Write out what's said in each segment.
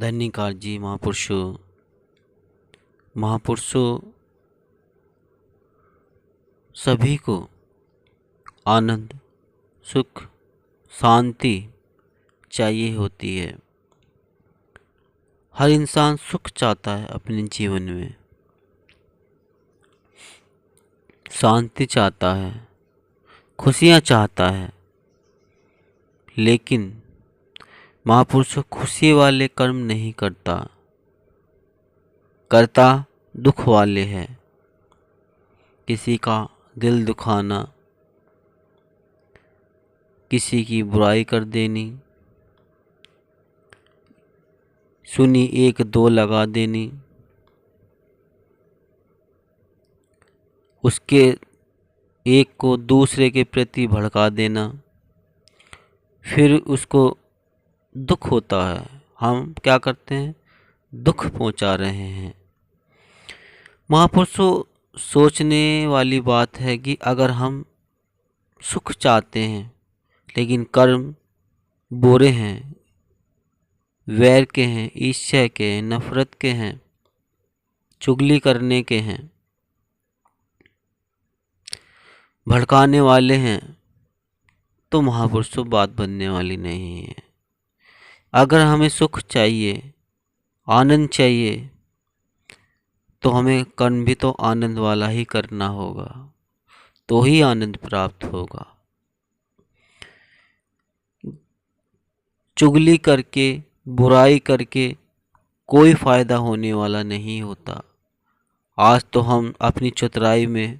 धन्यकार जी महापुरुषों सभी को आनंद, सुख, शांति चाहिए होती है। हर इंसान सुख चाहता है अपने जीवन में, शांति चाहता है, खुशियाँ चाहता है। लेकिन महापुरुषों खुशी वाले कर्म नहीं करता दुख वाले हैं। किसी का दिल दुखाना, किसी की बुराई कर देनी, सुनी एक दो लगा देनी, उसके एक को दूसरे के प्रति भड़का देना, फिर उसको दुख होता है। हम क्या करते हैं? दुख पहुंचा रहे हैं। महापुरुषों सोचने वाली बात है कि अगर हम सुख चाहते हैं लेकिन कर्म बुरे हैं, वैर के हैं, ईर्ष्या के हैं, नफरत के हैं, चुगली करने के हैं, भड़काने वाले हैं, तो महापुरुषों बात बनने वाली नहीं है। अगर हमें सुख चाहिए, आनंद चाहिए, तो हमें कर्म भी तो आनंद वाला ही करना होगा, तो ही आनंद प्राप्त होगा। चुगली करके, बुराई करके कोई फायदा होने वाला नहीं होता। आज तो हम अपनी चतुराई में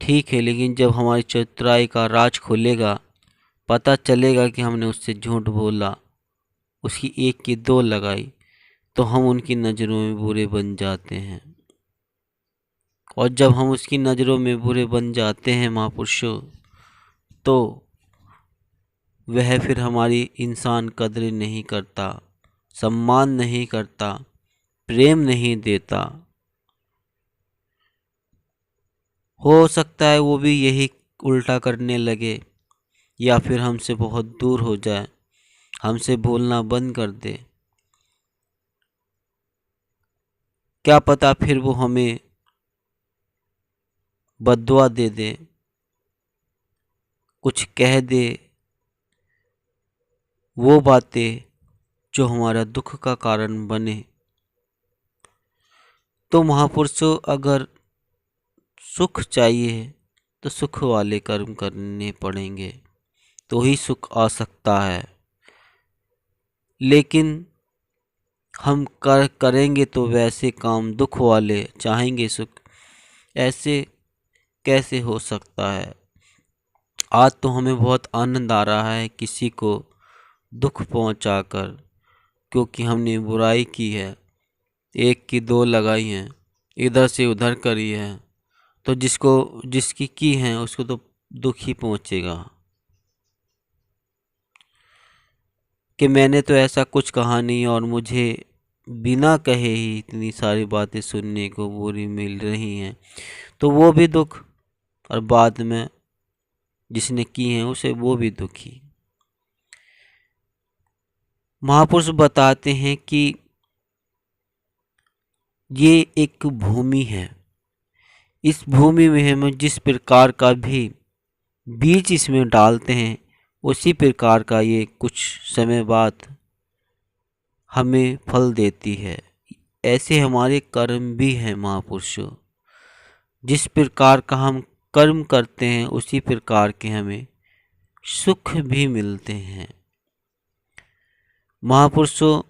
ठीक है, लेकिन जब हमारी चतुराई का राज खुलेगा, पता चलेगा कि हमने उससे झूठ बोला, उसकी एक की दो लगाई, तो हम उनकी नज़रों में बुरे बन जाते हैं। और जब हम उसकी नज़रों में बुरे बन जाते हैं महापुरुषों, तो वह फिर हमारी इंसान कदर नहीं करता, सम्मान नहीं करता, प्रेम नहीं देता। हो सकता है वो भी यही उल्टा करने लगे, या फिर हमसे बहुत दूर हो जाए, हमसे बोलना बंद कर दे। क्या पता फिर वो हमें बद्दुआ दे दे, कुछ कह दे, वो बातें जो हमारा दुख का कारण बने। तो महापुरुषों अगर सुख चाहिए तो सुख वाले कर्म करने पड़ेंगे, तो ही सुख आ सकता है। लेकिन हम करेंगे तो वैसे काम दुख वाले, चाहेंगे सुख, ऐसे कैसे हो सकता है? आज तो हमें बहुत आनंद आ रहा है किसी को दुख पहुंचाकर, क्योंकि हमने बुराई की है, एक की दो लगाई हैं, इधर से उधर करी है, तो जिसकी की है उसको तो दुख ही पहुंचेगा। कि मैंने तो ऐसा कुछ कहा नहीं और मुझे बिना कहे ही इतनी सारी बातें सुनने को बुरी मिल रही हैं, तो वो भी दुख, और बाद में जिसने की है उसे वो भी दुखी। महापुरुष बताते हैं कि ये एक भूमि है, इस भूमि में हम जिस प्रकार का भी बीज इसमें डालते हैं, उसी प्रकार का ये कुछ समय बाद हमें फल देती है। ऐसे हमारे कर्म भी हैं महापुरुषों। जिस प्रकार का हम कर्म करते हैं उसी प्रकार के हमें सुख भी मिलते हैं। महापुरुषों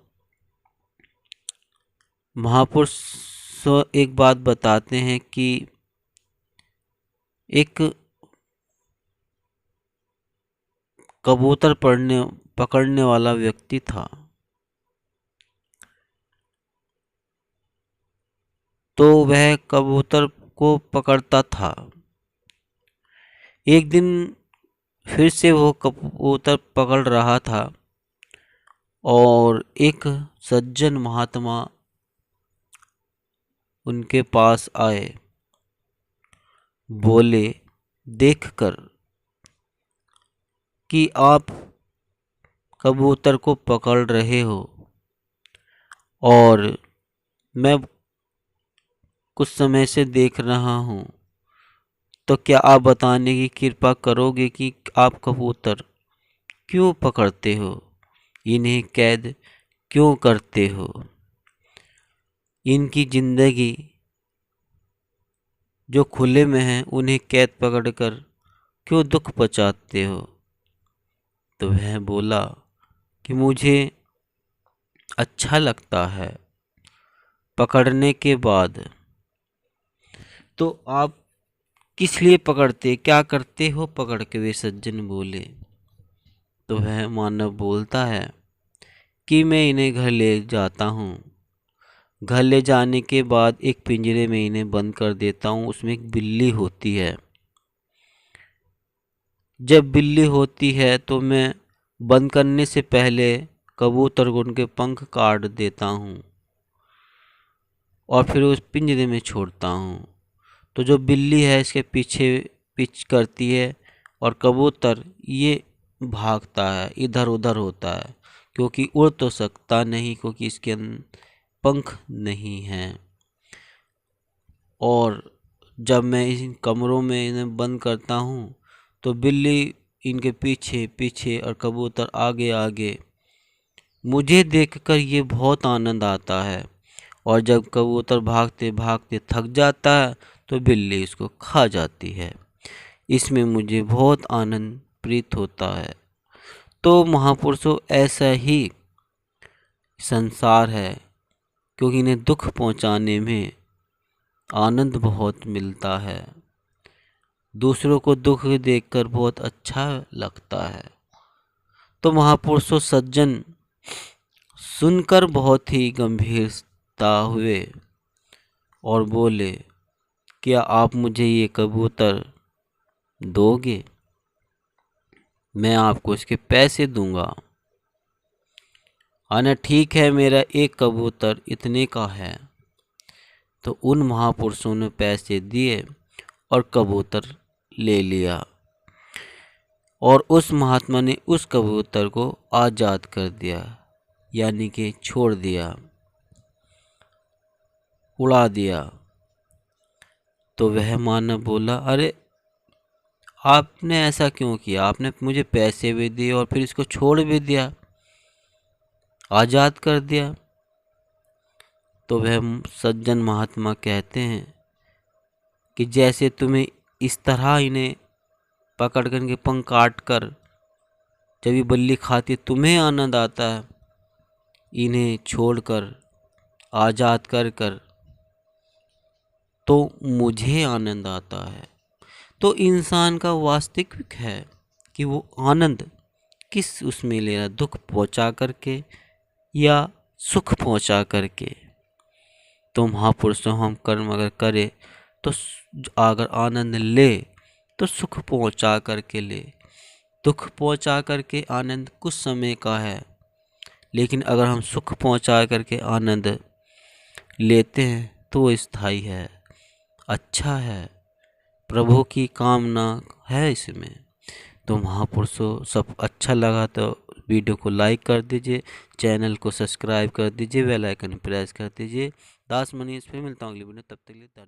एक बात बताते हैं कि एक कबूतर पकड़ने वाला व्यक्ति था। तो वह कबूतर को पकड़ता था। एक दिन फिर से वो कबूतर पकड़ रहा था और एक सज्जन महात्मा उनके पास आए। बोले, देखकर कि आप कबूतर को पकड़ रहे हो, और मैं कुछ समय से देख रहा हूँ, तो क्या आप बताने की कृपा करोगे कि आप कबूतर क्यों पकड़ते हो, इन्हें कैद क्यों करते हो, इनकी जिंदगी जो खुले में है उन्हें कैद पकड़कर क्यों दुख पहुंचाते हो। तो वह बोला कि मुझे अच्छा लगता है पकड़ने के बाद। तो आप किस लिए पकड़ते, क्या करते हो पकड़ के, वे सज्जन बोले। तो वह मानव बोलता है कि मैं इन्हें घर ले जाता हूँ, घर ले जाने के बाद एक पिंजरे में इन्हें बंद कर देता हूँ। उसमें एक बिल्ली होती है। जब बिल्ली होती है तो मैं बंद करने से पहले कबूतर को उनके पंख काट देता हूँ और फिर उस पिंजरे में छोड़ता हूँ। तो जो बिल्ली है इसके पीछे पिच करती है और कबूतर ये भागता है, इधर उधर होता है, क्योंकि उड़ तो सकता नहीं, क्योंकि इसके पंख नहीं हैं। और जब मैं इन कमरों में इन्हें बंद करता हूँ तो बिल्ली इनके पीछे पीछे और कबूतर आगे आगे। मुझे देखकर ये बहुत आनंद आता है, और जब कबूतर भागते भागते थक जाता है तो बिल्ली इसको खा जाती है। इसमें मुझे बहुत आनंद प्रीत होता है। तो महापुरुषों, ऐसा ही संसार है, क्योंकि इन्हें दुख पहुंचाने में आनंद बहुत मिलता है। दूसरों को दुख देखकर बहुत अच्छा लगता है। तो महापुरुषों, सज्जन सुनकर बहुत ही गंभीरता हुए और बोले, क्या आप मुझे ये कबूतर दोगे? मैं आपको इसके पैसे दूंगा। ना ठीक है, मेरा एक कबूतर इतने का है। तो उन महापुरुषों ने पैसे दिए और कबूतर ले लिया, और उस महात्मा ने उस कबूतर को आज़ाद कर दिया, यानी कि छोड़ दिया, उड़ा दिया। तो वह मानव बोला, अरे आपने ऐसा क्यों किया? आपने मुझे पैसे भी दिए और फिर इसको छोड़ भी दिया, आज़ाद कर दिया। तो वह सज्जन महात्मा कहते हैं कि जैसे तुम्हें इस तरह इन्हें पकड़ कर के पंख काट कर जब ये बल्ली खाती तुम्हें आनंद आता है, इन्हें छोड़कर आज़ाद कर कर तो मुझे आनंद आता है। तो इंसान का वास्तविक है कि वो आनंद किस उसमें ले रहा, दुख पहुंचा करके या सुख पहुंचा करके। तो महापुरुषों, हम कर्म अगर करें तो अगर आनंद ले तो सुख पहुंचा करके ले। दुख पहुंचा करके आनंद कुछ समय का है, लेकिन अगर हम सुख पहुंचा करके आनंद लेते हैं तो वो स्थायी है, अच्छा है, प्रभु की कामना है इसमें। तो महापुरुषों, सब अच्छा लगा तो वीडियो को लाइक कर दीजिए, चैनल को सब्सक्राइब कर दीजिए, बेल आइकन प्रेस कर दीजिए। दास मनीष, फिर मिलता हूँ अगली वीडियो, तब तक के लिए धन्यवाद।